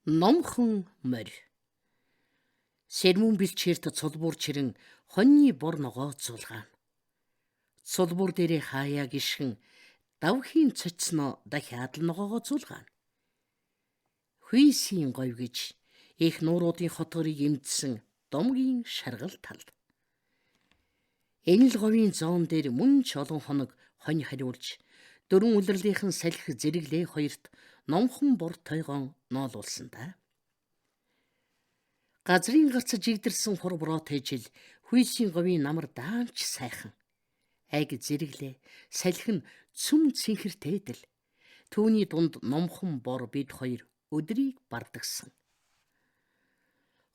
Номхон морь. Сэрмүүн бэлчээрт цулбуур чирэн хоньны бор ногооцуулгаан. Цулбуур дээрээ хаяа гიშгэн давхийн цочсноо дахиад л ногоогооцуулгаан. Хүйсийн говь гэж их нууруудын хотгорыг эмдсэн домгийн шаргал тал. Энэ л говийн зоон дээр мөн ч олон хоног хонь хариулж дөрвөн улирлынхан салхи зэрэглээ хоёрт номхон бор тойгоон ноолуулсан да. Газрын гарц жигдэрсэн хур броотejил хүйсийн говийн намар даанч сайхан. Айг зэрэглээ салхи нь цүм цэнхэртэйдэл. Түүний дунд номхон бор бид хоёр өдрийг бардагсан.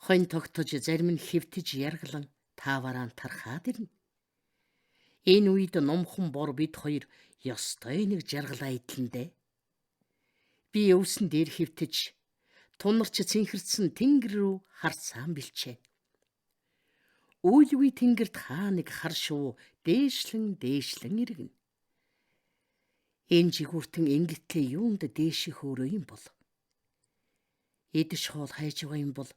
Хонь тогтож зарим нь хэвтэж яргалан таавараа тархаад ирнэ. Энэ үед номхон бор бид хоёр ёстой нэг жаргалаа идэлэндэ. Би өвсөн дээр хэвтэж тунарч цэнхэрсэн тэнгэр рүү харцаан бэлчээ. Үйлгүй тэнгэрт хаа нэг хар шувуу дээшлэн иргэн. Энэ жигүүртэн ингэтлээ юунд дээших өөрөө юм бол. Эдэж хоол хайж байгаа юм бол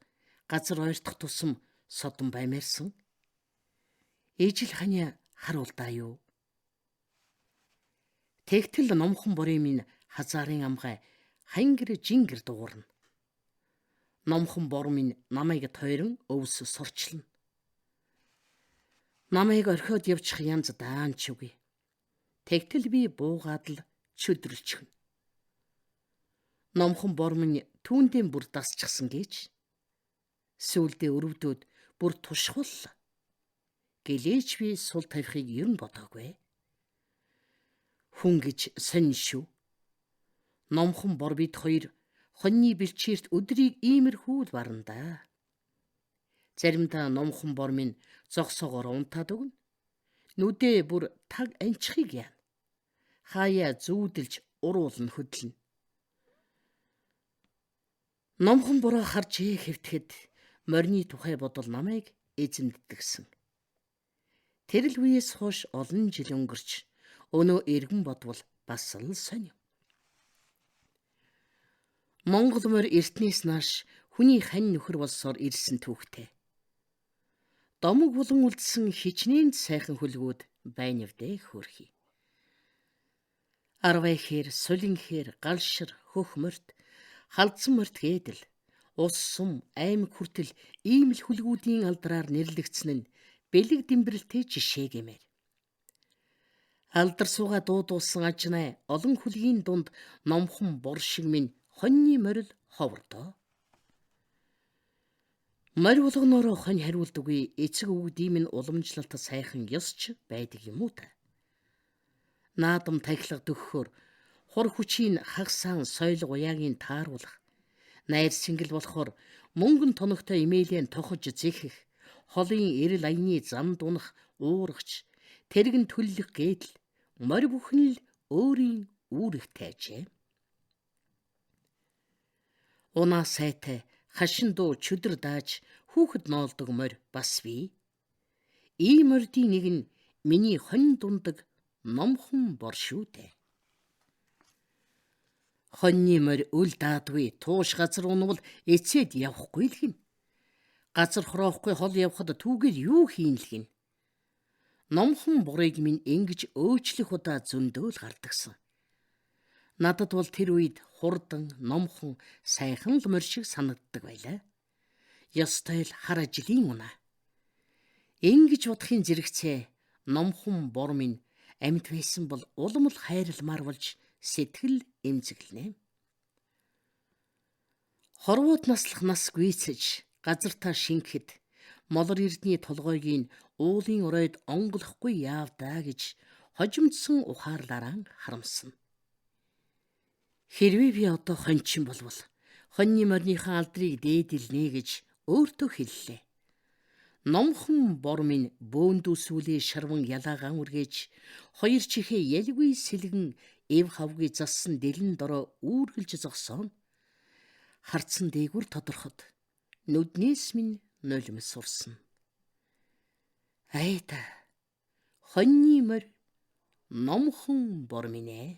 газар ойртох тусам содон баймаарсан. Ижил ханя харуулдаа юу. Тэгтэл номхон борын минь хазаарын амгай хангэр жингэр дуурна. Номхон бор минь намайг тойрон өвс сорчлно. Намайг орхиод явчих янз даанч үгүй. Тэгтэл би буугаад л чөдрөлчихнө. Номхон бор минь түүндээ бүр дасчихсан гэж. Сүүлдээ өрөвдөөд бүр тушхвал. Гэлээч би сул тавихыг ер нь бодоогүй. Хүн гэж сонь шүү. Номхон бор бид хоёр хоньны бэлчээрт өдрийг иймэрхүү барна да. Заримдаа номхон бор минь зогсоогоор унтаад өгнө. Нүдээ бүр таг анчихыг яана. Хаяа зүүдэлж уруулна хөдлөнө. Номхон бороо харж хэвтгэхэд морины тухай бодол намайг эзэмддэгсэн. Тэр л үеэс хойш олон жил өнгөрч өнөө эргэн бодвол бас л сонь. Монгол морь эртнээс нааш хүний хань нөхөр болсоор ирсэн түүхтэй. Домог булан үлдсэн хичнээн сайхан хөлгүүд байнавдэ хөөрхий. Арвайхээр, сулинхээр, галшир, хөх морьт, халдсан морьт гэдэл, ус сум, аймаг хүртэл ийм л хөлгүүдийн алдраар нэрлэгдсэн нь бэлэг дэмбэрэлтэй жишээ гэмээр. Алдар суугаа дуудуулсан ажнай олон хүлгийн дунд номхон бор шиг минь хоньны морил ховрдоо. Морь болгоноороо хонь хариулдаггүй эцэг өвгдийн минь уламжлалт сайхан ёсч байдаг юм уу та. Наадам тахилга дөхөхөөр хур хүчийн хагсаан соёл уяагийн тааруулах, найр сэнгэл болохоор мөнгөн тоногтой имэйлэн тохож зэхэх, холын эрэл аяны зам дунах уурагч, тэргэн төллөх гэдэл морь бүхэн л өөрийн үүрэгтэй ажээ. Унаа сайтай хашин дуу чөдөр дааж хүүхэд ноолдог морь бас бий. Ийм морьдын нэг нь миний хонь дундаг номхон бор шүү дээ. Хоньны морь үл даадгүй тууш газар унвал эцээд явахгүй л гин. Газар хороохгүй хол явхад түүгээр юу хийн л гин. Номхон борыг минь ингэж өөчлөх удаа зөндөөл гардагсан. Надад бол тэр үед хурдан, номхон, сайхан л морь шиг санагддаг байлаа. Ёстой л хар ажлын унаа. Ингэж бодохын зэрэгцээ номхон бор минь амьд байсан бол улам л хайрламар болж сэтгэл эмзэглэнэ. Хорвоод наслах нас гүйцэж газартаа шингэхэд молор эрдний толгойгийн уулын оройд онголохгүй яавдаа гэж хожимдсон ухаарлаараа харамсна. Хэрвээ би одоо хоньчин болвол хоньны морьныхаа алдрыг дээдэлнэ гэж өөртөө хэллээ. Номхон бор минь бөөндүүсүүлээ шарван ялаагаан үргэж хоёр чихээ ялгүй сэлгэн эв хавгүй зассан дэлэн дороо үүргэлж зогсоон. Харцсан дээгүр тодорход нүднээс минь нулимс сурсан. Айда хоньны морь номхон бор минь ээ.